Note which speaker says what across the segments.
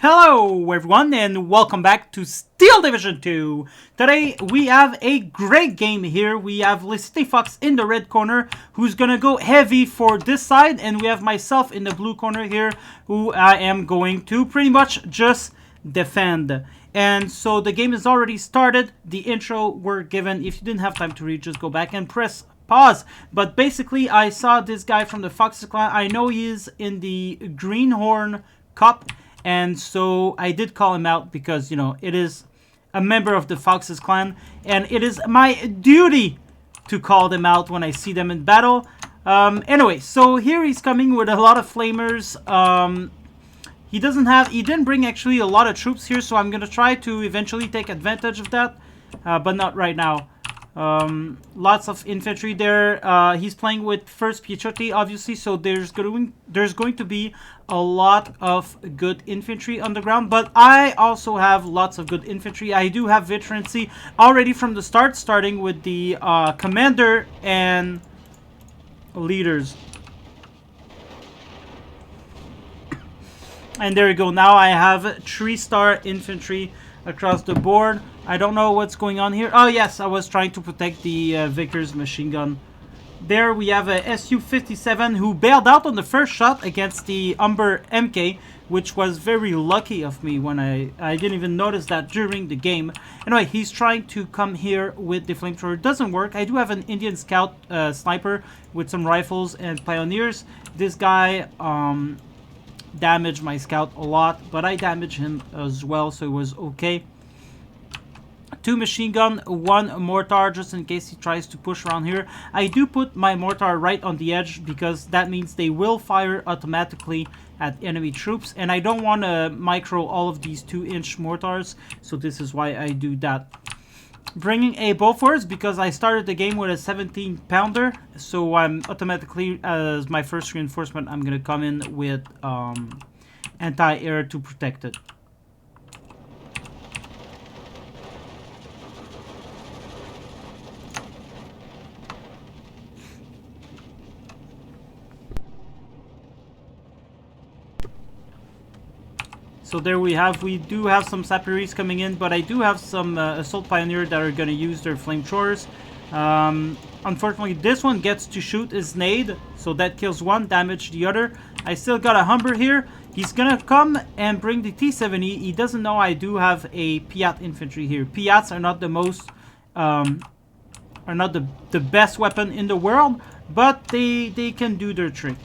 Speaker 1: Hello everyone and welcome back to Steel Division 2. Today we have a great game here. We have Lesitte Fox in the red corner who's gonna go heavy for this side, and we have myself in the blue corner here who I am going to pretty much just defend. And so the game is already started. The intro were given. If you didn't have time to read, just go back and press pause. But basically I saw this guy from the FOXES clan. I know he is in the Greenhorn Cup. And so I did call him out because, you know, it is a member of the FOXES clan. And it is my duty to call them out when I see them in battle. Anyway, so here he's coming with a lot of flamers. He didn't bring actually a lot of troops here. So I'm going to try to eventually take advantage of that. But not right now. Lots of infantry there. He's playing with first Piachotti, obviously, so there's going to be a lot of good infantry on the ground, but I also have lots of good infantry. I do have veterancy already from the start, starting with the commander and leaders. And there you go. Now I have 3-star infantry across the board. I don't know what's going on here. Oh yes, I was trying to protect the Vickers machine gun. There we have a Su-57 who bailed out on the first shot against the Umber MK, which was very lucky of me when I didn't even notice that during the game. Anyway, he's trying to come here with the flamethrower. It doesn't work. I do have an Indian scout sniper with some rifles and pioneers. This guy damaged my scout a lot, but I damaged him as well, so it was okay. 2 machine gun, 1 mortar, just in case he tries to push around here. I do put my mortar right on the edge because that means they will fire automatically at enemy troops, and I don't want to micro all of these 2-inch mortars, so this is why I do that. Bringing a Bofors because I started the game with a 17-pounder, so I'm automatically, as my first reinforcement, I'm going to come in with anti-air to protect it. So there we do have some Saperies coming in, but I do have some Assault Pioneer that are going to use their flamethrowers. Unfortunately, this one gets to shoot his nade, so that kills one, damage the other. I still got a Humber here. He's going to come and bring the T-70. He doesn't know I do have a Piat infantry here. Piats are not the most, are not the best weapon in the world, but they can do their trick.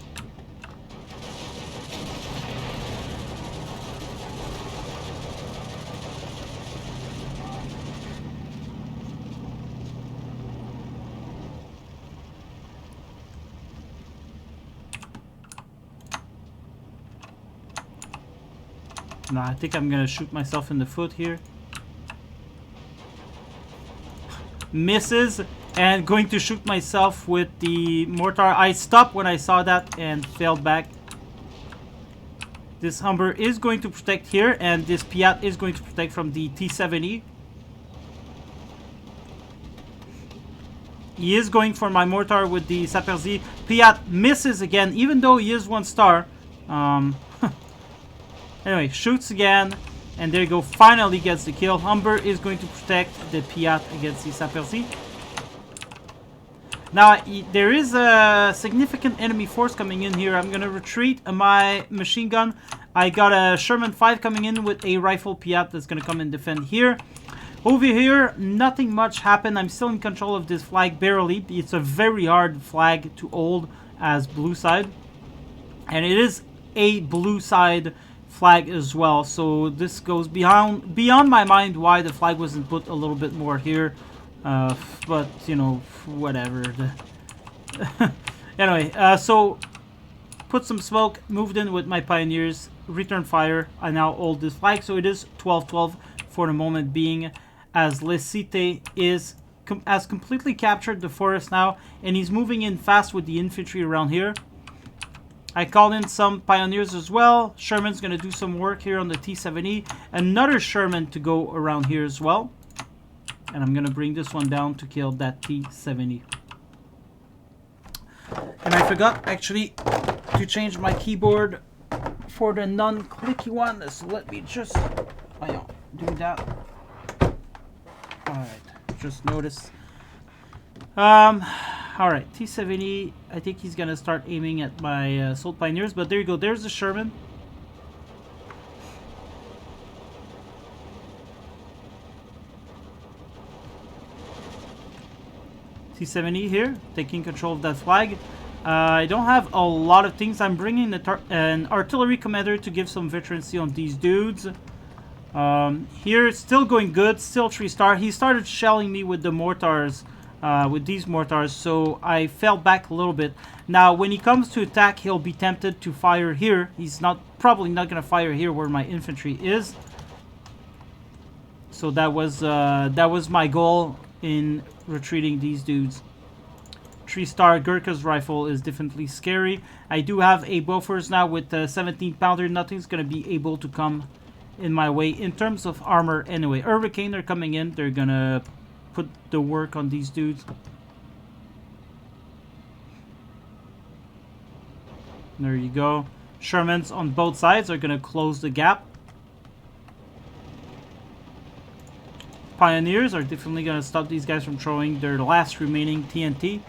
Speaker 1: No, I think I'm gonna shoot myself in the foot here. Misses, and going to shoot myself with the mortar. I stopped when I saw that and fell back. This Humber is going to protect here, and this Piat is going to protect from the T-70. He is going for my mortar with the Saperzi. Piat misses again, even though he is 1-star. Anyway, shoots again, and there you go, finally gets the kill. Humber is going to protect the Piat against the Saperzi. Now, there is a significant enemy force coming in here. I'm going to retreat my machine gun. I got a Sherman 5 coming in with a rifle Piat that's going to come and defend here. Over here, nothing much happened. I'm still in control of this flag, barely. It's a very hard flag to hold as blue side. And it is a blue side flag as well, so this goes beyond my mind why the flag wasn't put a little bit more here, but you know, whatever. Anyway, so put some smoke, moved in with my pioneers, return fire. I now hold this flag, so it is 12-12 for the moment being, as Lesitte has completely captured the forest now, and he's moving in fast with the infantry around here. I called in some pioneers as well. Sherman's going to do some work here on the T-70. Another Sherman to go around here as well. And I'm going to bring this one down to kill that T-70. And I forgot actually to change my keyboard for the non-clicky one. So let me just do that. Alright, just notice. Alright, T-70. I think he's gonna start aiming at my Assault Pioneers, but there you go. There's the Sherman. T-70 here, taking control of that flag. I don't have a lot of things. I'm bringing an artillery commander to give some veterancy on these dudes. Here, it's still going good. Still 3-star. He started shelling me with the mortars, with these mortars, so I fell back a little bit. Now, when he comes to attack, he'll be tempted to fire here. He's probably not going to fire here where my infantry is. So that was my goal in retreating these dudes. 3-star Gurkha's rifle is definitely scary. I do have a Bofors now with a 17-pounder. Nothing's going to be able to come in my way in terms of armor anyway. Hurricane are coming in. They're going to put the work on these dudes. There you go. Shermans on both sides are going to close the gap. Pioneers are definitely going to stop these guys from throwing their last remaining TNT.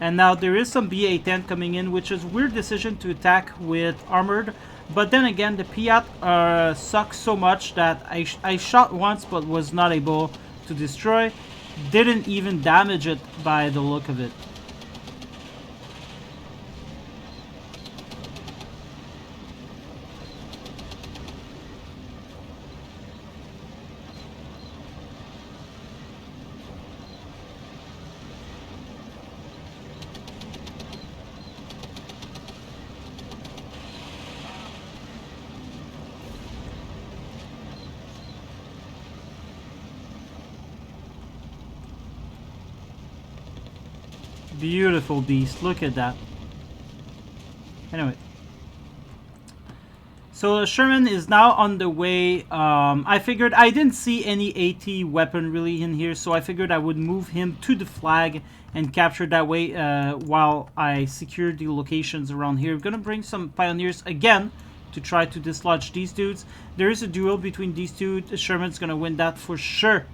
Speaker 1: And now there is some BA-10 coming in, which is a weird decision to attack with armored. But then again, the Piat sucks so much that I shot once but was not able to destroy. Didn't even damage it by the look of it. Beautiful beast. Look at that. Anyway. So Sherman is now on the way. I figured I didn't see any AT weapon really in here, so I figured I would move him to the flag and capture that way while I secure the locations around here. I'm going to bring some Pioneers again to try to dislodge these dudes. There is a duel between these two. Sherman's going to win that for sure.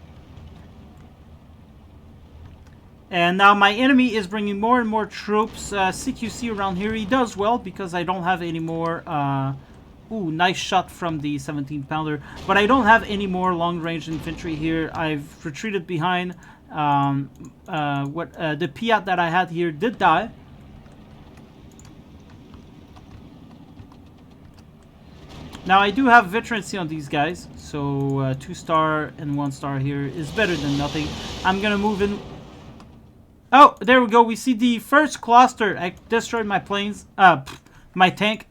Speaker 1: And now my enemy is bringing more and more troops. CQC around here, he does well because I don't have any more... ooh, nice shot from the 17-pounder. But I don't have any more long-range infantry here. I've retreated behind. The Piat that I had here did die. Now I do have veterancy on these guys. So 2-star and 1-star here is better than nothing. I'm going to move in... Oh, there we go. We see the first cluster. I destroyed my planes. My tank.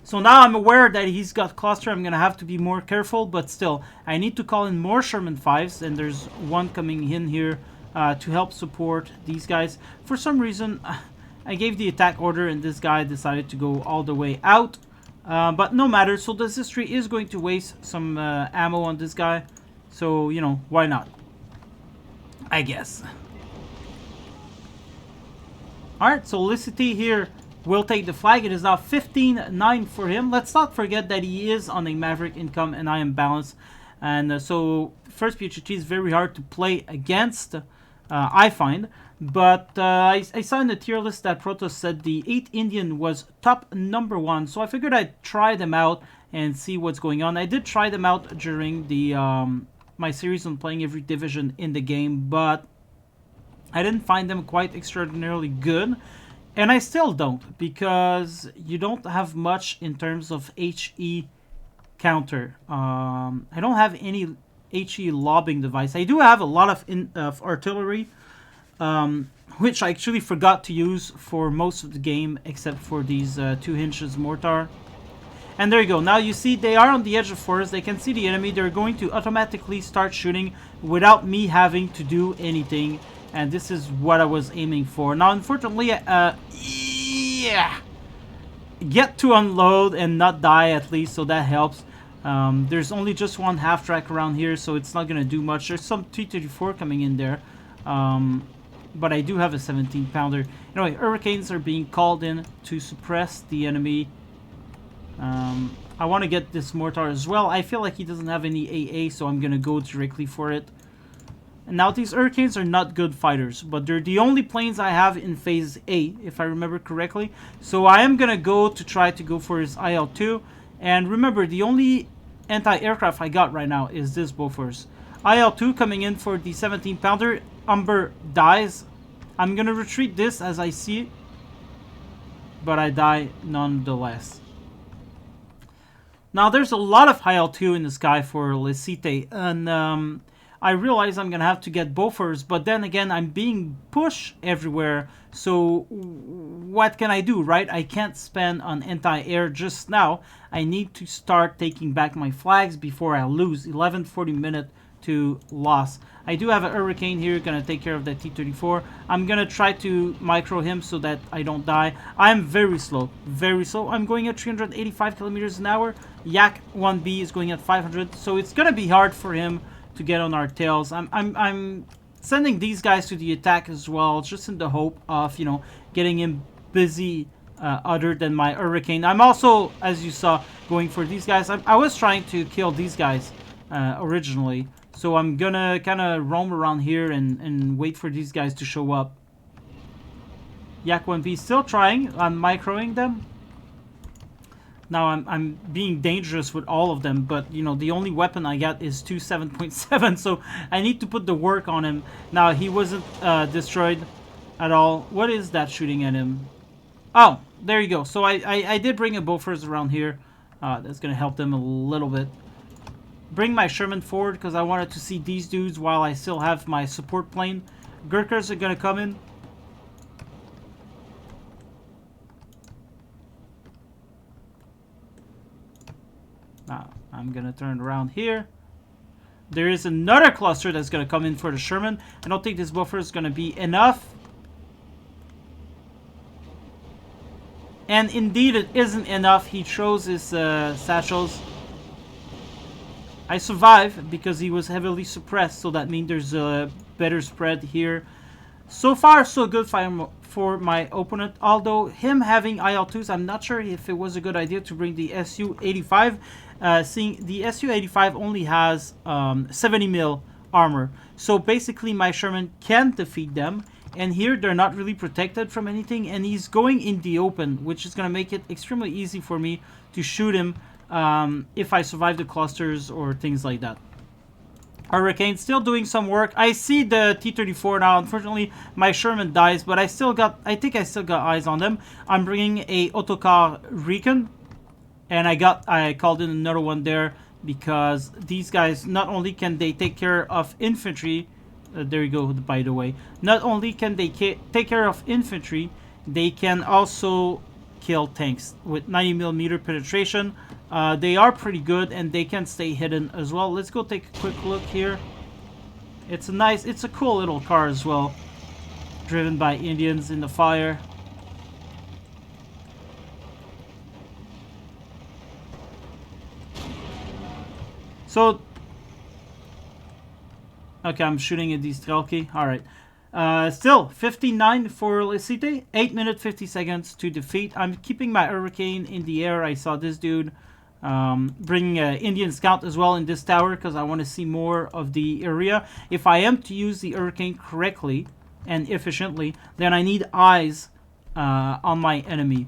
Speaker 1: So now I'm aware that he's got cluster. I'm going to have to be more careful. But still, I need to call in more Sherman 5s. And there's one coming in here to help support these guys. For some reason, I gave the attack order. And this guy decided to go all the way out. But no matter. So this history is going to waste some ammo on this guy. So, you know, why not? I guess. Alright, so Lesitte here will take the flag. It is now 15-9 for him. Let's not forget that he is on a Maverick income and I am balanced. And so, first PHT is very hard to play against, I find. But I saw in the tier list that Protoss said the 8 Indian was top #1. So I figured I'd try them out and see what's going on. I did try them out during the my series on playing every division in the game. But I didn't find them quite extraordinarily good, and I still don't, because you don't have much in terms of HE counter. I don't have any HE lobbing device. I do have a lot of artillery, which I actually forgot to use for most of the game, except for these 2 inches mortar. And there you go. Now you see they are on the edge of forest. They can see the enemy. They're going to automatically start shooting without me having to do anything. And this is what I was aiming for. Now, unfortunately, yeah, get to unload and not die at least, so that helps. There's only just one half-track around here, so it's not going to do much. There's some T-34 coming in there, but I do have a 17-pounder. Anyway, Hurricanes are being called in to suppress the enemy I want to get this mortar as well. I feel like he doesn't have any AA, so I'm going to go directly for it. And now these Hurricanes are not good fighters, but they're the only planes I have in Phase A, if I remember correctly. So I am going to go to try to go for his IL-2. And remember, the only anti-aircraft I got right now is this Bofors. IL-2 coming in for the 17-pounder. Umber dies. I'm going to retreat this as I see it, but I die nonetheless. Now, there's a lot of IL-2 in the sky for Lesitte, and I realize I'm going to have to get Bofors, but then again, I'm being pushed everywhere, so what can I do, right? I can't spend on anti-air just now. I need to start taking back my flags before I lose. 11:40 minute to loss. I do have a Hurricane here, going to take care of the T-34. I'm going to try to micro him so that I don't die. I'm very slow, very slow. I'm going at 385 kilometers an hour. Yak 1B is going at 500, so it's going to be hard for him to get on our tails. I'm sending these guys to the attack as well, just in the hope of, you know, getting him busy other than my Hurricane. I'm also, as you saw, going for these guys. I was trying to kill these guys originally, so I'm gonna kind of roam around here and wait for these guys to show up. Yak 1B still trying. I'm microing them. Now I'm being dangerous with all of them, but you know, the only weapon I got is 7.7, so I need to put the work on him. Now he wasn't destroyed at all. What is that shooting at him? Oh, there you go. So I did bring a Bofors around here. That's gonna help them a little bit. Bring my Sherman forward because I wanted to see these dudes while I still have my support plane. Gurkhas are gonna come in. Now, I'm going to turn around here. There is another cluster that's going to come in for the Sherman. I don't think this buffer is going to be enough. And indeed, it isn't enough. He throws his satchels. I survive because he was heavily suppressed, so that means there's a better spread here. So far, so good for my opponent. Although him having IL-2s, I'm not sure if it was a good idea to bring the Su-85. Seeing the Su-85 only has 70 mil armor. So basically, my Sherman can defeat them. And here, they're not really protected from anything. And he's going in the open, which is going to make it extremely easy for me to shoot him if I survive the clusters or things like that. Hurricane still doing some work. I see the T-34 now. Unfortunately, my Sherman dies, but I think I still got eyes on them. I'm bringing a autocar recon, and I called in another one there because these guys, not only can they take care of infantry, there you go, by the way. Not only can they take care of infantry, they can also kill tanks with 90mm penetration. They are pretty good, and they can stay hidden as well. Let's go take a quick look here. It's a cool little car as well, driven by Indians in the fire. So, okay, I'm shooting at these Strelki. All right. Still, 59 for Lesitte. 8 minutes, 50 seconds to defeat. I'm keeping my Hurricane in the air. I saw this dude bring Indian Scout as well in this tower because I want to see more of the area. If I am to use the Hurricane correctly and efficiently, then I need eyes on my enemy.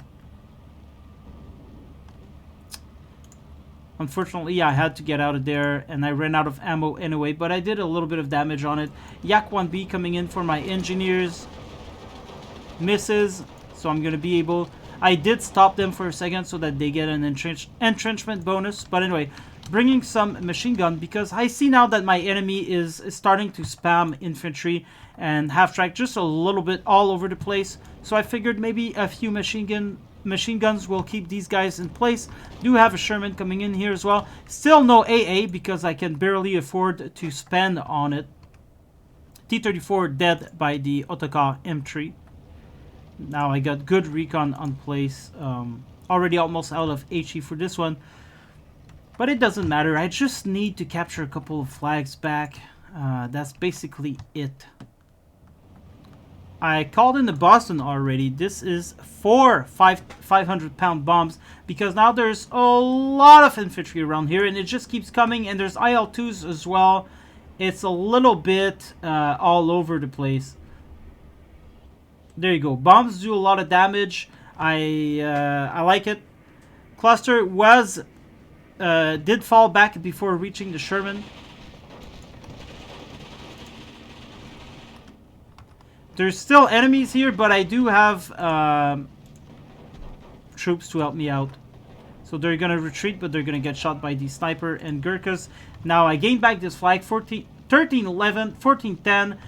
Speaker 1: Unfortunately, I had to get out of there, and I ran out of ammo anyway, but I did a little bit of damage on it. Yak 1B coming in for my engineers. Misses, so I'm going to be able... I did stop them for a second so that they get an entrenchment bonus. But anyway, bringing some machine gun because I see now that my enemy is starting to spam infantry and half-track just a little bit all over the place. So I figured maybe a few machine guns will keep these guys in place. Do have a Sherman coming in here as well. Still no AA because I can barely afford to spend on it. T-34 dead by the autocar M3. Now I got good recon on place. Already almost out of HE for this one. But it doesn't matter. I just need to capture a couple of flags back. That's basically it. I called in the Boston already. This is 500-pound bombs because now there's a lot of infantry around here and it just keeps coming, and there's IL-2s as well. It's a little bit all over the place. There you go. Bombs do a lot of damage. I like it. Cluster did fall back before reaching the Sherman. There's still enemies here, but I do have troops to help me out. So they're going to retreat, but they're going to get shot by the sniper and Gurkhas. Now I gained back this flag, 13-11, 14-10,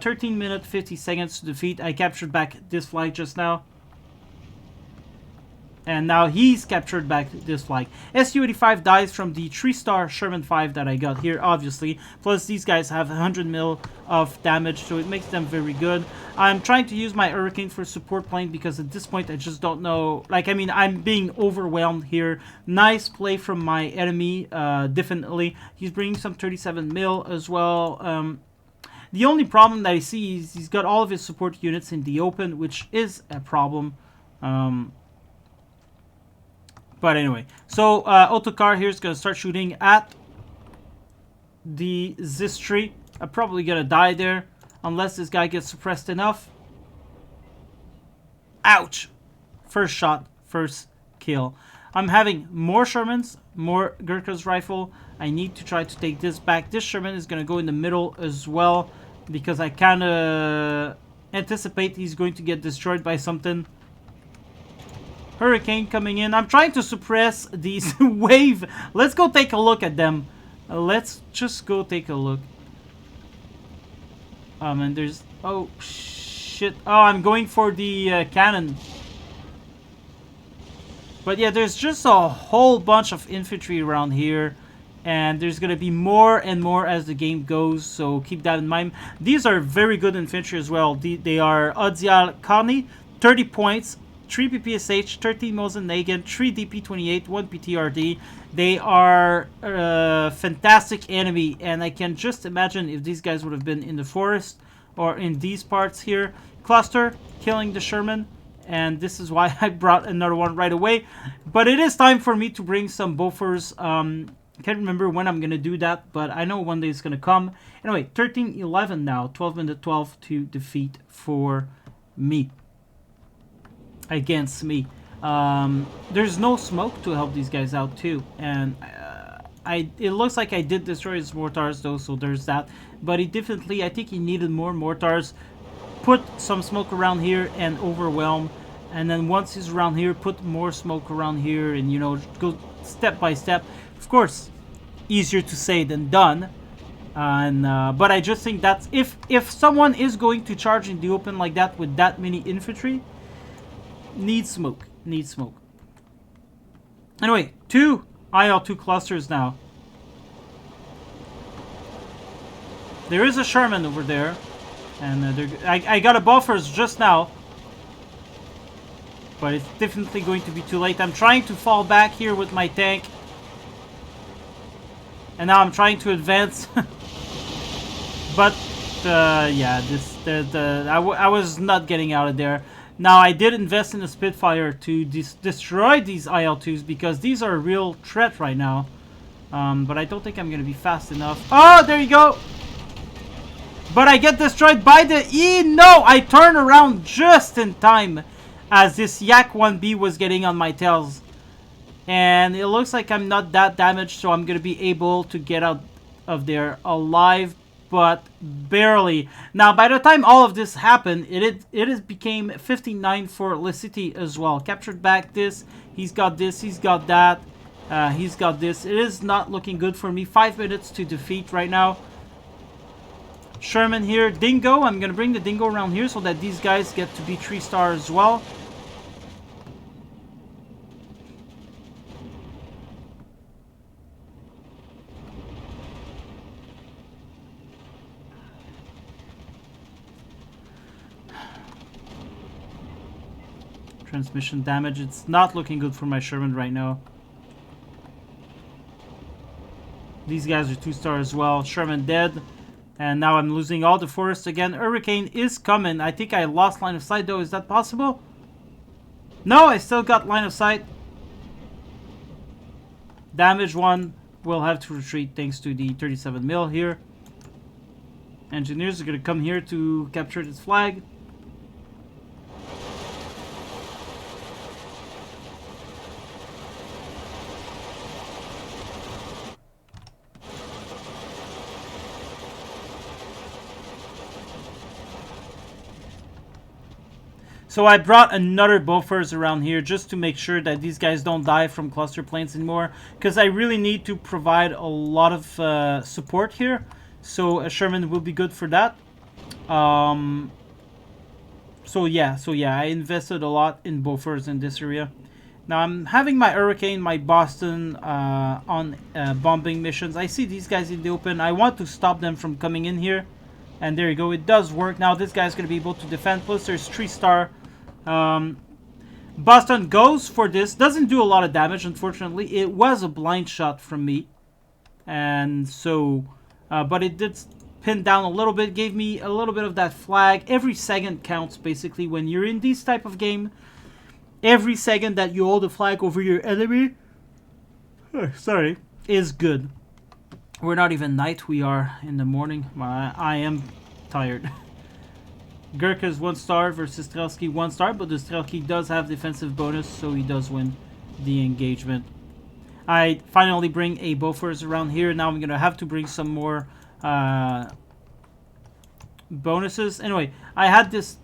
Speaker 1: 13 minutes, 50 seconds to defeat. I captured back this flag just now. And now he's captured back this flag. Su-85 dies from the 3-star Sherman 5 that I got here, obviously. Plus, these guys have 100 mil of damage, so it makes them very good. I'm trying to use my Hurricane for support plane because at this point I just don't know. Like, I mean, I'm being overwhelmed here. Nice play from my enemy, definitely. He's bringing some 37 mil as well. The only problem that I see is he's got all of his support units in the open, which is a problem. But anyway, so Autocar here is going to start shooting at the Zistri. I'm probably going to die there unless this guy gets suppressed enough. Ouch! First shot, first kill. I'm having more Shermans, more Gurkha's rifle. I need to try to take this back. This Sherman is going to go in the middle as well because I kind of anticipate he's going to get destroyed by something. Hurricane coming in. I'm trying to suppress these wave. Let's go take a look at them. Let's just go take a look. And there's... Oh, shit. Oh, I'm going for the cannon. But yeah, there's just a whole bunch of infantry around here. And there's going to be more and more as the game goes. So keep that in mind. These are very good infantry as well. They are Odzial Kani, 30 points. 3 PPSH, 13 Mosin Nagin, 3 DP28, 1 PTRD. They are a fantastic enemy, and I can just imagine if these guys would have been in the forest or in these parts here. Cluster killing the Sherman, and this is why I brought another one right away. But it is time for me to bring some Bofors. I can't remember when I'm going to do that, but I know one day it's going to come. Anyway, 13-11 now, 12 minute 12 to defeat for me. Against me. There's no smoke to help these guys out too, and it looks like I did destroy his mortars though, so there's that. But he definitely, I think he needed more mortars. Put some smoke around here and overwhelm, and then once he's around here, put more smoke around here, and you know, go step by step. Of course, easier to say than done. But I just think that's if someone is going to charge in the open like that with that many infantry. Needs smoke. Needs smoke. Anyway, 2 IL-2 clusters now. There is a Sherman over there. And I got a buffers just now. But it's definitely going to be too late. I'm trying to fall back here with my tank. And now I'm trying to advance. But, yeah, I was not getting out of there. Now, I did invest in a Spitfire to destroy these IL-2s because these are a real threat right now. But I don't think I'm going to be fast enough. Oh, there you go! But I get destroyed by the E! No! I turn around just in time as this Yak 1B was getting on my tails. And it looks like I'm not that damaged, so I'm going to be able to get out of there alive. But barely. Now, by the time all of this happened, it became 59 for Lesitte as well. Captured back this. He's got this. He's got that. He's got this. It is not looking good for me. 5 minutes to defeat right now. Sherman here. Dingo. I'm going to bring the Dingo around here so that these guys get to be 3-star as well. Transmission damage. It's not looking good for my Sherman right now. These guys are 2-star as well. Sherman dead. And now I'm losing all the forest again. Hurricane is coming. I think I lost line of sight though. Is that possible? No, I still got line of sight. Damage 1. We'll have to retreat thanks to the 37 mil here. Engineers are going to come here to capture this flag. So I brought another buffers around here just to make sure that these guys don't die from cluster planes anymore. Because I really need to provide a lot of support here. So a Sherman will be good for that. So yeah, I invested a lot in buffers in this area. Now I'm having my Hurricane, my Boston on bombing missions. I see these guys in the open. I want to stop them from coming in here. And there you go, it does work. Now this guy's going to be able to defend. Plus there's 3-star. Boston goes for this. Doesn't do a lot of damage, unfortunately. It was a blind shot from me. And so, but it did pin down a little bit. Gave me a little bit of that flag. Every second counts, basically, when you're in this type of game. Every second that you hold a flag over your enemy, sorry, is good. We're not even night, we are in the morning. I am tired. Gurkha's 1-star versus Strelski 1-star, but the Strelski does have defensive bonus, so he does win the engagement. I finally bring a buffers around here. Now I'm going to have to bring some more bonuses. Anyway, I had this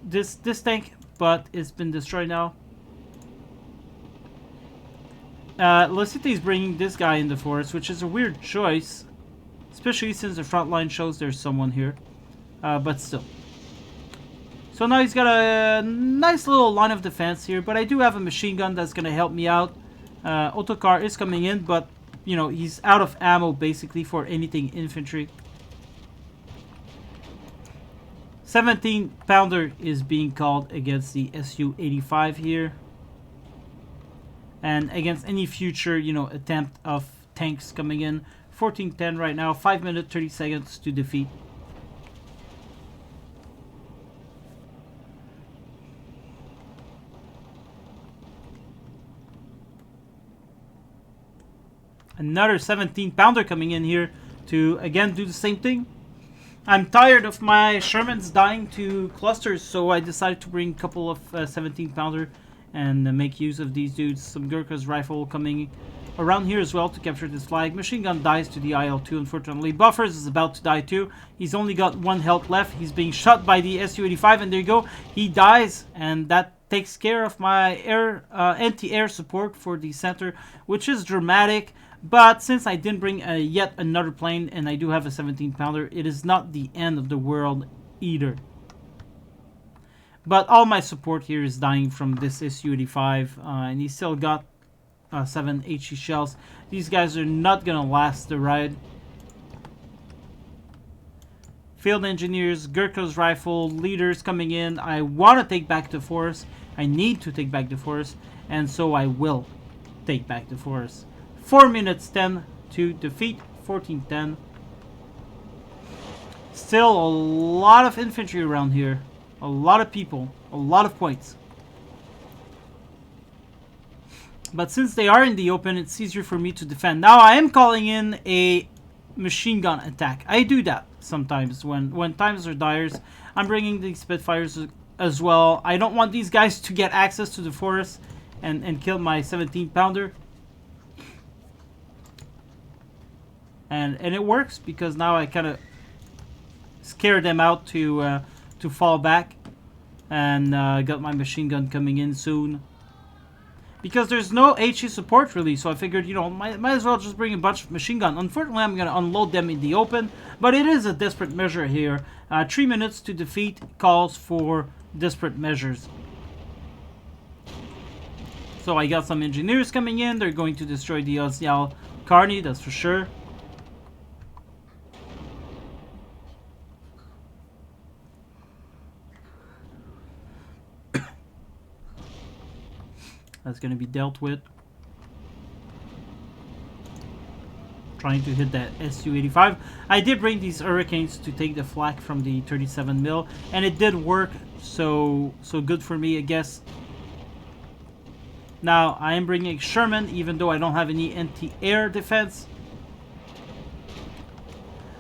Speaker 1: tank, but it's been destroyed now. Lesitte is bringing this guy in the forest, which is a weird choice. Especially since the front line shows there's someone here. But still. So now he's got a nice little line of defense here. But I do have a machine gun that's going to help me out. Autocar is coming in, but, you know, he's out of ammo basically for anything infantry. 17-pounder is being called against the Su-85 here. And against any future, you know, attempt of tanks coming in. 14-10 right now. 5 minutes, 30 seconds to defeat. Another 17-pounder coming in here to, again, do the same thing. I'm tired of my Shermans dying to clusters, so I decided to bring a couple of 17-pounder and make use of these dudes. Some Gurkha's rifle coming around here as well to capture this flag. Machine gun dies to the IL-2, unfortunately. Buffers is about to die too. He's only got 1 health left. He's being shot by the Su-85, and there you go. He dies, and that takes care of my anti-air support for the center, which is dramatic. But since I didn't bring yet another plane, and I do have a 17-pounder, it is not the end of the world either. But all my support here is dying from this Su-85, and he still got 7 HE shells. These guys are not going to last the ride. Field engineers, Gurkha's rifle, leaders coming in. I want to take back the forest. I need to take back the forest, and so I will take back the forest. 4 minutes 10 to defeat. 14-10. Still a lot of infantry around here. A lot of people. A lot of points. But since they are in the open, it's easier for me to defend. Now I am calling in a machine gun attack. I do that sometimes when times are dire. I'm bringing the Spitfires as well. I don't want these guys to get access to the forest and kill my 17-pounder. And it works because now I kind of scare them out to fall back. And got my machine gun coming in soon. Because there's no HE support really, so I figured, you know, might as well just bring a bunch of machine gun. Unfortunately, I'm going to unload them in the open, but it is a desperate measure here. 3 minutes to defeat calls for desperate measures. So I got some engineers coming in. They're going to destroy the Ozial Carney, that's for sure. That's going to be dealt with. trying to hit that Su-85. I did bring these Hurricanes to take the flak from the 37 mil, and it did work, so good for me, I guess. Now, I am bringing Sherman, even though I don't have any anti-air defense.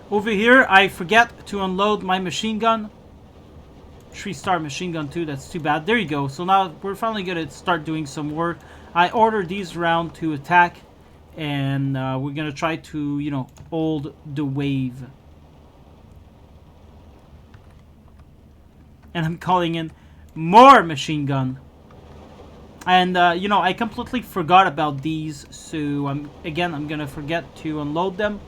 Speaker 1: Over here, I forget to unload my machine gun. 3-star machine gun too, that's too bad. There you go. So now we're finally going to start doing some work. I ordered these around to attack, and we're going to try to, you know, hold the wave. And I'm calling in more machine gun. And, you know, I completely forgot about these, so I'm going to forget to unload them.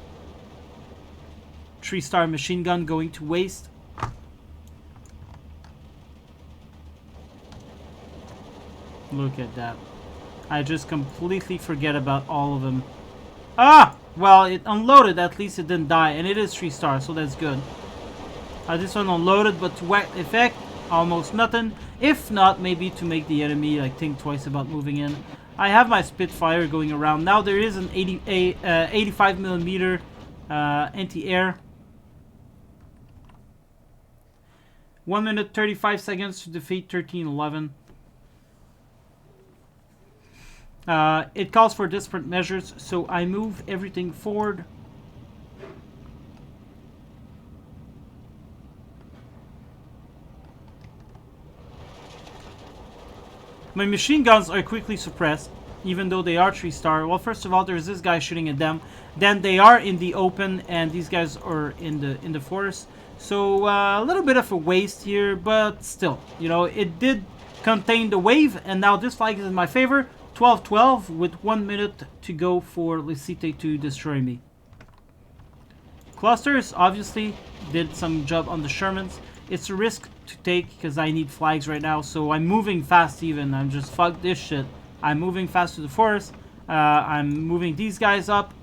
Speaker 1: 3-star machine gun going to waste. Look at that. I just completely forget about all of them. Ah! Well, it unloaded. At least it didn't die. And it is 3-star, so that's good. This one unloaded, but to what effect? Almost nothing. If not, maybe to make the enemy like think twice about moving in. I have my Spitfire going around. Now there is an 85mm anti-air. 1 minute 35 seconds to defeat 1311. It calls for desperate measures, so I move everything forward. My machine guns are quickly suppressed, even though they are 3-star. Well, first of all, there's this guy shooting at them. Then they are in the open, and these guys are in the forest. So a little bit of a waste here, but still, you know, it did contain the wave, and now this flag is in my favor. 12-12 with 1 minute to go for Lesitte to destroy me. Clusters obviously did some job on the Shermans. It's a risk to take because I need flags right now, so I'm moving fast even. I'm just fuck this shit. I'm moving fast to the forest. I'm moving these guys up.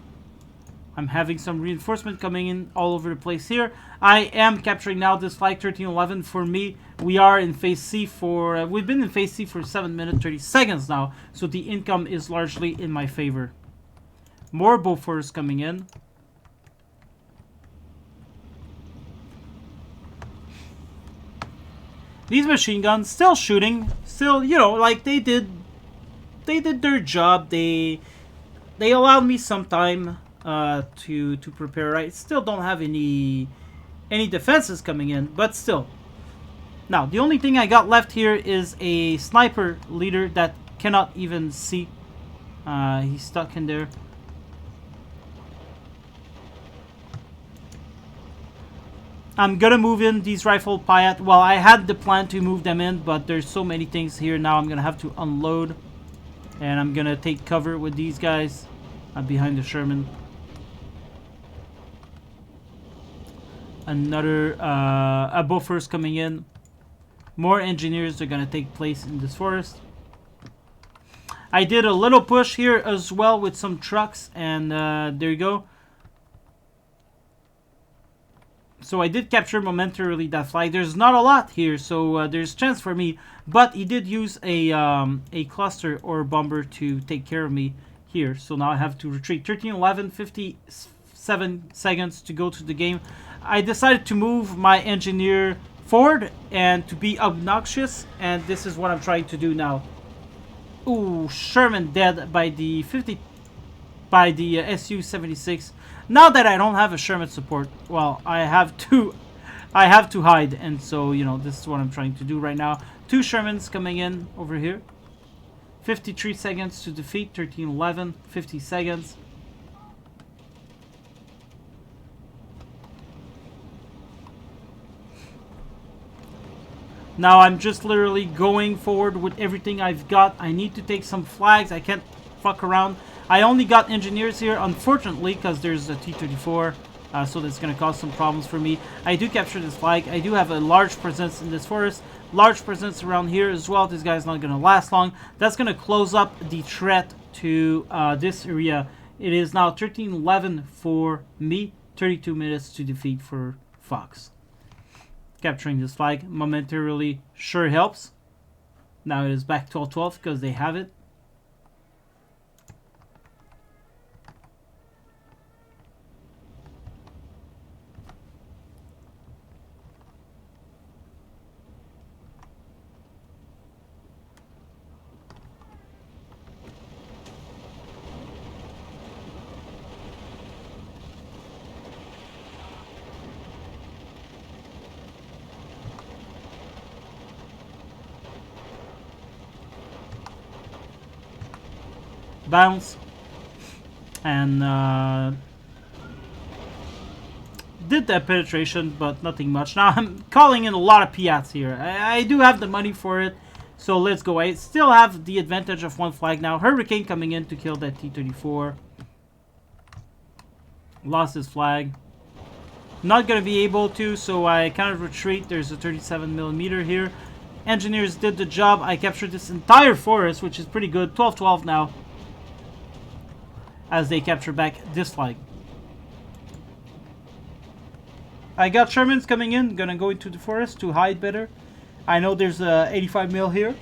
Speaker 1: I'm having some reinforcement coming in all over the place here. I am capturing now this flag 1311 for me. We are in phase C for, we've been in phase C for 7 minutes 30 seconds now. So the income is largely in my favor. More Bofors coming in. These machine guns still shooting. Still, you know, like they did their job. They allowed me some time to prepare. Right, still don't have any defenses coming in, but still. Now the only thing I got left here is a sniper leader that cannot even see. He's stuck in there. I'm gonna move in these rifle Piat. Well, I had the plan to move them in, but there's so many things here now. I'm gonna have to unload, and I'm gonna take cover with these guys behind the Sherman. Another a Bofors coming in. More engineers are gonna take place in this forest. I did a little push here as well with some trucks, and there you go. So I did capture momentarily that flag. There's not a lot here, so there's chance for me. But he did use a cluster or bomber to take care of me here. So now I have to retreat. 13-11, 57 seconds to go to the game. I decided to move my engineer forward and to be obnoxious, and this is what I'm trying to do now. Ooh, Sherman dead by the Su-76. Now that I don't have a Sherman support, well, I have to hide, and so, you know, this is what I'm trying to do right now. 2 Shermans coming in over here. 53 seconds to defeat. 13-11, 50 seconds. Now I'm just literally going forward with everything I've got. I need to take some flags. I can't fuck around. I only got engineers here, unfortunately, because there's a T-34, so that's going to cause some problems for me. I do capture this flag. I do have a large presence in this forest. Large presence around here as well. This guy's not going to last long. That's going to close up the threat to this area. It is now 13-11 for me. 32 minutes to defeat for Fox. Capturing this flag momentarily sure helps. Now it is back 12-12 because they have it. bounce, and did that penetration, but nothing much. Now I'm calling in a lot of Piats here. I do have the money for it, so let's go. I still have the advantage of one flag now. Hurricane coming in to kill that T-34. Lost his flag. Not going to be able to, so I kind of retreat. There's a 37mm here. Engineers did the job. I captured this entire forest, which is pretty good. 12-12 now, as they capture back this flag. I got Shermans coming in. Gonna go into the forest to hide better. I know there's a 85mm here.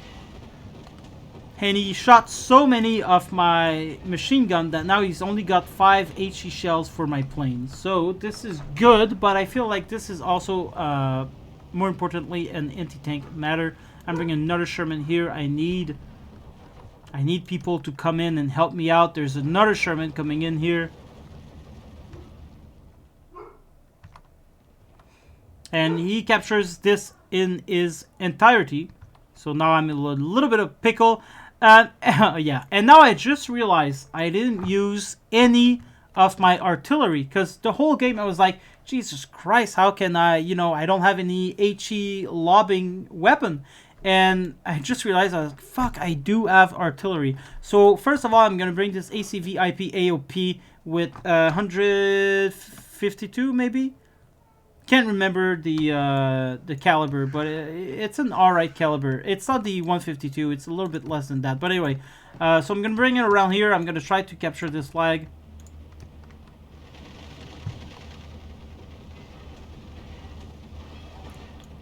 Speaker 1: And he shot so many of my machine gun that now he's only got 5 HE shells for my planes. So this is good, but I feel like this is also, more importantly, an anti-tank matter. I'm bringing another Sherman here. I need people to come in and help me out. There's another Sherman coming in here. And he captures this in his entirety. So now I'm in a little bit of pickle. Yeah, and now I just realized I didn't use any of my artillery, because the whole game I was like, Jesus Christ, how can I, you know, I don't have any HE lobbing weapon. And I just realized, I was like, fuck, I do have artillery. So first of all, I'm going to bring this ACV IP AOP with 152 maybe? Can't remember the caliber, but it's an alright caliber. It's not the 152, it's a little bit less than that. But anyway, so I'm gonna bring it around here. I'm gonna try to capture this flag.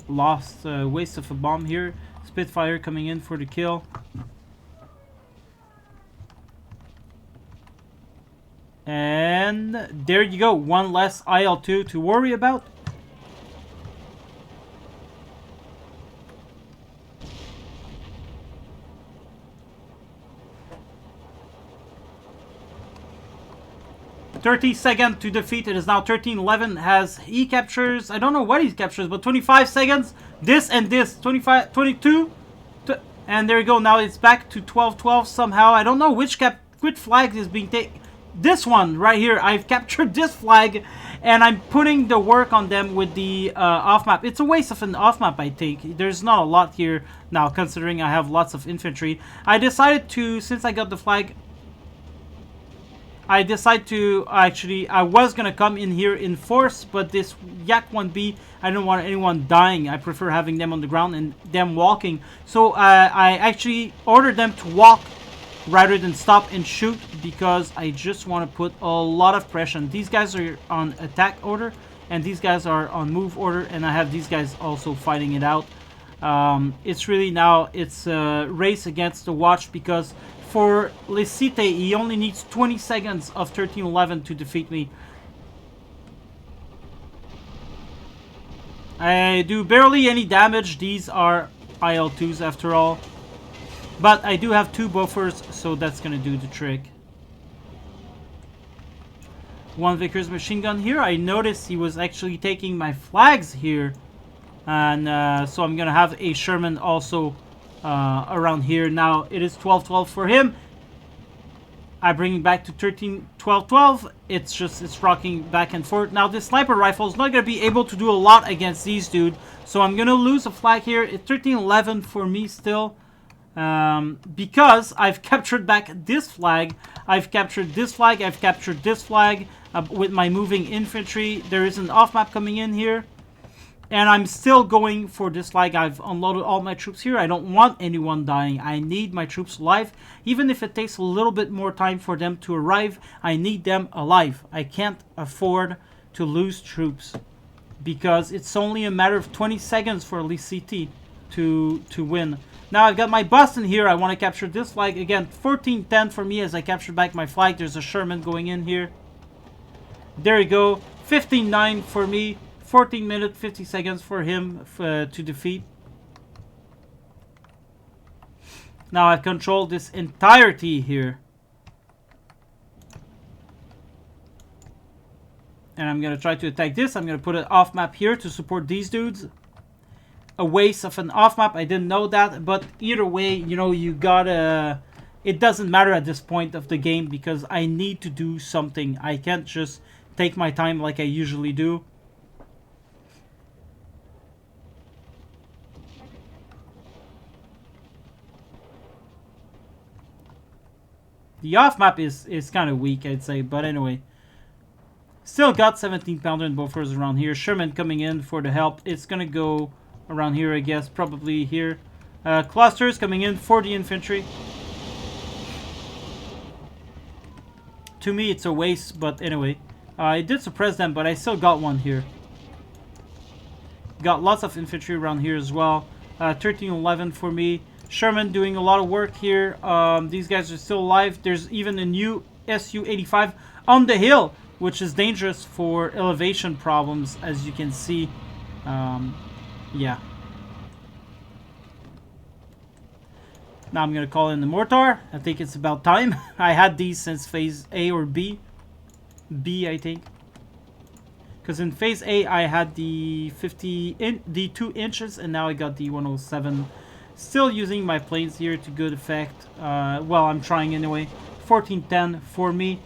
Speaker 1: Lost waste of a bomb here. Spitfire coming in for the kill. And there you go, one less IL-2 to worry about. "30 seconds to defeat." It is now 13-11 as he captures, I don't know what he captures, but 25 seconds. This and this, 25, 22. And there you go. Now it's back to 12-12 somehow. I don't know which flag is being taken. This one right here. I've captured this flag, and I'm putting the work on them with the off-map. It's a waste of an off-map, I think. There's not a lot here now, considering I have lots of infantry. I decided to, since I got the flag, I decided to, actually, I was going to come in here in force, but this Yak 1B, I don't want anyone dying. I prefer having them on the ground and them walking. So I actually ordered them to walk rather than stop and shoot, because I just want to put a lot of pressure. These guys are on attack order, and these guys are on move order, and I have these guys also fighting it out. It's really now, it's a race against the watch, because for Lesitte, he only needs 20 seconds of 13-11 to defeat me. I do barely any damage. These are IL-2s after all. But I do have 2 buffers, so that's going to do the trick. One Vickers machine gun here. I noticed he was actually taking my flags here. And so I'm going to have a Sherman also around here. Now it is 12-12 for him. I bring it back to 13-12-12. It's rocking back and forth. Now this sniper rifle is not going to be able to do a lot against these dudes, so I'm going to lose a flag here. It's 13-11 for me still, because I've captured back this flag. I've captured this flag. I've captured this flag with my moving infantry. There is an off map coming in here. And I'm still going for this flag. I've unloaded all my troops here. I don't want anyone dying. I need my troops alive. Even if it takes a little bit more time for them to arrive, I need them alive. I can't afford to lose troops, because it's only a matter of 20 seconds for Lesitte to win. Now I've got my Boston here. I want to capture this flag. Again, 14-10 for me as I capture back my flag. There's a Sherman going in here. There you go. 15-9 for me. 14 minutes, 50 seconds for him to defeat. Now I've controlled this entirety here. And I'm going to try to attack this. I'm going to put an off map here to support these dudes. A waste of an off map. I didn't know that. But either way, you know, you gotta it doesn't matter at this point of the game because I need to do something. I can't just take my time like I usually do. The off map is kind of weak, I'd say, but anyway. Still got 17 pounder and buffers around here. Sherman coming in for the help. It's gonna go around here, I guess, probably here. Clusters coming in for the infantry. To me, it's a waste, but anyway. I did suppress them, but I still got one here. Got lots of infantry around here as well. 1311 for me. Sherman doing a lot of work here. These guys are still alive. There's even a new Su-85 on the hill, which is dangerous for elevation problems, as you can see. Yeah. Now I'm going to call in the mortar. I think it's about time. I had these since phase A or B. B, I think. Because in phase A, I had the 2 inches, and now I got the 107. Still using my planes here to good effect. Well, I'm trying anyway. 1410 for me.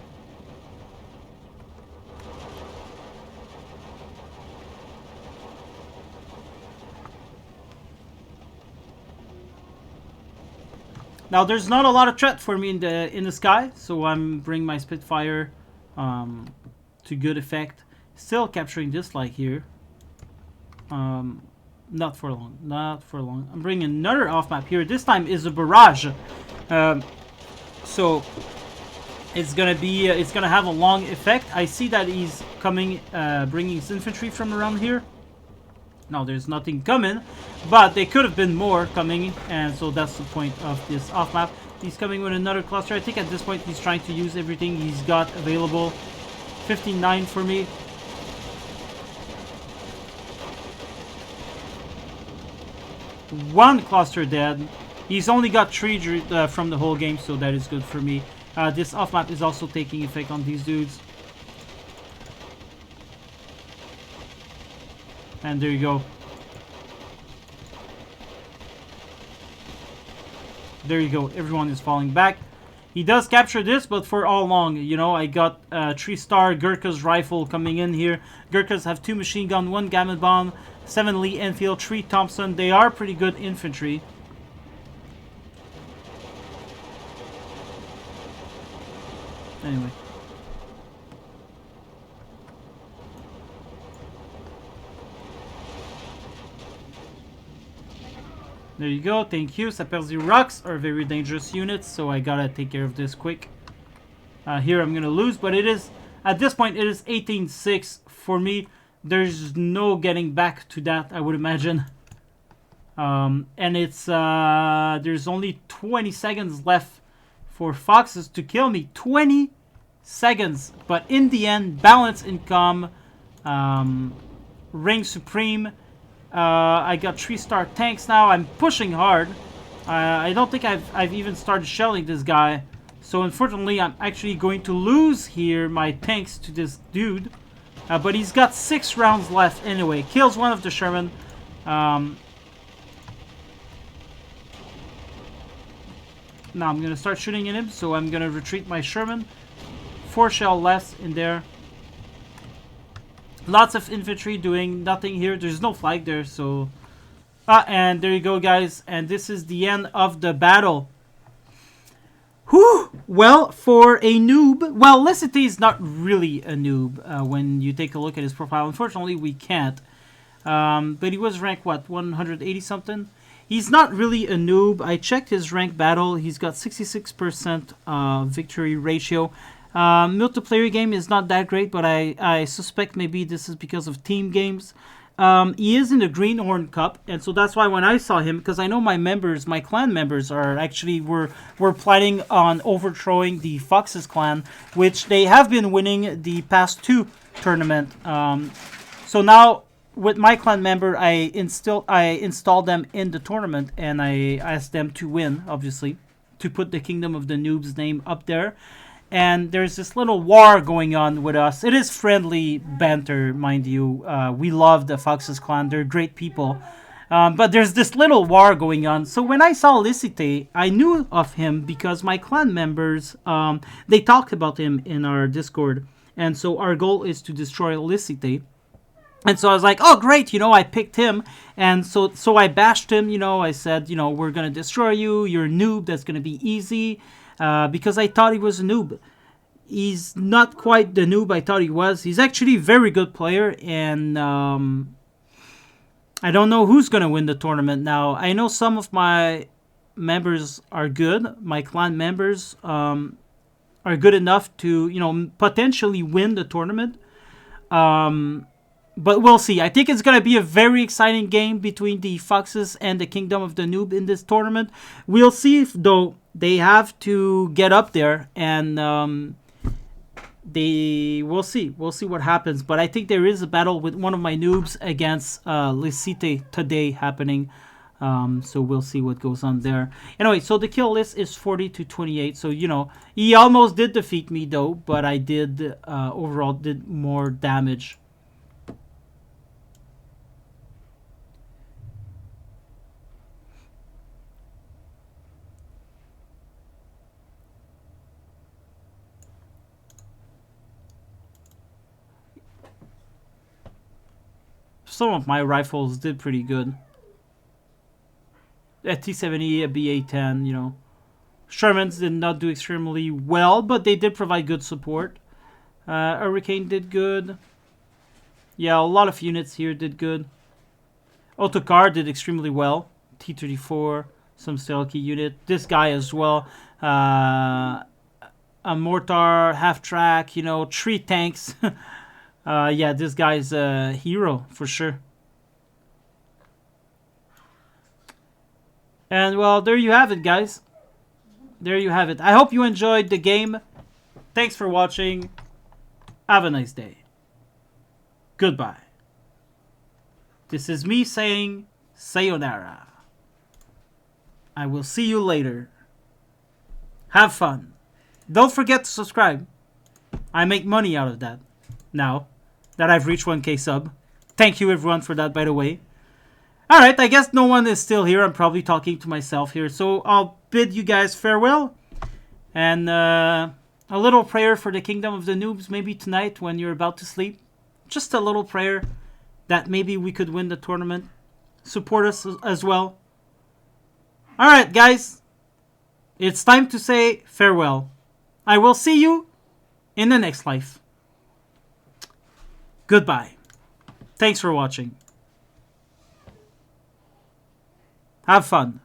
Speaker 1: Now there's not a lot of threat for me in the sky, so I'm bringing my Spitfire to good effect. Still capturing this light here. Not for long. Not for long. I'm bringing another off map here. This time is a barrage. So it's gonna have a long effect. I see that he's coming, bringing his infantry from around here. No, there's nothing coming, but there could have been more coming, and so that's the point of this off map. He's coming with another cluster. I think at this point he's trying to use everything he's got available. 15-9 for me. One cluster dead. He's only got 3 from the whole game, so that is good for me. This off map is also taking effect on these dudes. And there you go. There you go. Everyone is falling back. He does capture this, but for all long, you know, I got 3-star Gurkha's rifle coming in here. Gurkhas have 2 machine gun, 1 gamma bomb, 7 Lee Enfield, 3 Thompson. They are pretty good infantry. Anyway. There you go, thank you. Saperzi rocks are very dangerous units, so I gotta take care of this quick. Here I'm gonna lose, but it is, at this point, it is 18-6 for me. There's no getting back to that, I would imagine. And it's, there's only 20 seconds left for Foxes to kill me. 20 seconds, but in the end, balance income, reign supreme. I got 3-star tanks now. I'm pushing hard. I don't think I've even started shelling this guy. So unfortunately, I'm actually going to lose here my tanks to this dude. But he's got 6 rounds left anyway. Kills one of the Sherman. Now I'm going to start shooting at him. So I'm going to retreat my Sherman. 4 shell less in there. Lots of infantry doing nothing here. There's no flag there, so... and there you go, guys. And this is the end of the battle. Whew! Well, for a noob... Well, Lesitte is not really a noob when you take a look at his profile. Unfortunately, we can't. But he was ranked, what, 180-something? He's not really a noob. I checked his rank battle. He's got 66% victory ratio. Multiplayer game is not that great, but I suspect maybe this is because of team games. He is in the Greenhorn Cup, and so that's why when I saw him, because I know my members, my clan members are actually were planning on overthrowing the Foxes clan, which they have been winning the past 2 tournament. So now with my clan member, I installed them in the tournament, and I asked them to win, obviously, to put the Kingdom of the Noobs name up there. And there's this little war going on with us. It is friendly banter, mind you. We love the Foxes clan. They're great people. But there's this little war going on. So when I saw Lesitte, I knew of him because my clan members, they talked about him in our Discord. And so our goal is to destroy Lesitte. And so I was like, oh, great, I picked him. And so I bashed him, I said, we're going to destroy you. You're a noob. That's going to be easy. Because I thought he was a noob. He's not quite the noob I thought he was. He's actually a very good player. And I don't know who's going to win the tournament now. I know some of my members are good. My clan members are good enough to, potentially win the tournament. But we'll see. I think it's going to be a very exciting game between the Foxes and the Kingdom of the Noob in this tournament. We'll see if, though, they have to get up there. And we'll see. We'll see what happens. But I think there is a battle with one of my noobs against Lesitte today happening. So we'll see what goes on there. Anyway, so the kill list is 40-28. So, he almost did defeat me, though. But I did, overall, did more damage. Some of my rifles did pretty good. A T-70, a BA-10, Shermans did not do extremely well, but they did provide good support. Hurricane did good. Yeah, a lot of units here did good. Autocar did extremely well. T-34, some stealthy unit. This guy as well. A mortar, half-track, 3 tanks. Yeah, this guy's a hero for sure. And well, there you have it, guys. There you have it. I hope you enjoyed the game. Thanks for watching. Have a nice day. Goodbye. This is me saying sayonara. I will see you later. Have fun. Don't forget to subscribe. I make money out of that now that I've reached 1K sub. Thank you everyone for that, by the way. Alright, I guess no one is still here. I'm probably talking to myself here. So I'll bid you guys farewell. And a little prayer for the Kingdom of the Noobs maybe tonight when you're about to sleep. Just a little prayer that maybe we could win the tournament. Support us as well. Alright guys, it's time to say farewell. I will see you in the next life. Goodbye. Thanks for watching. Have fun.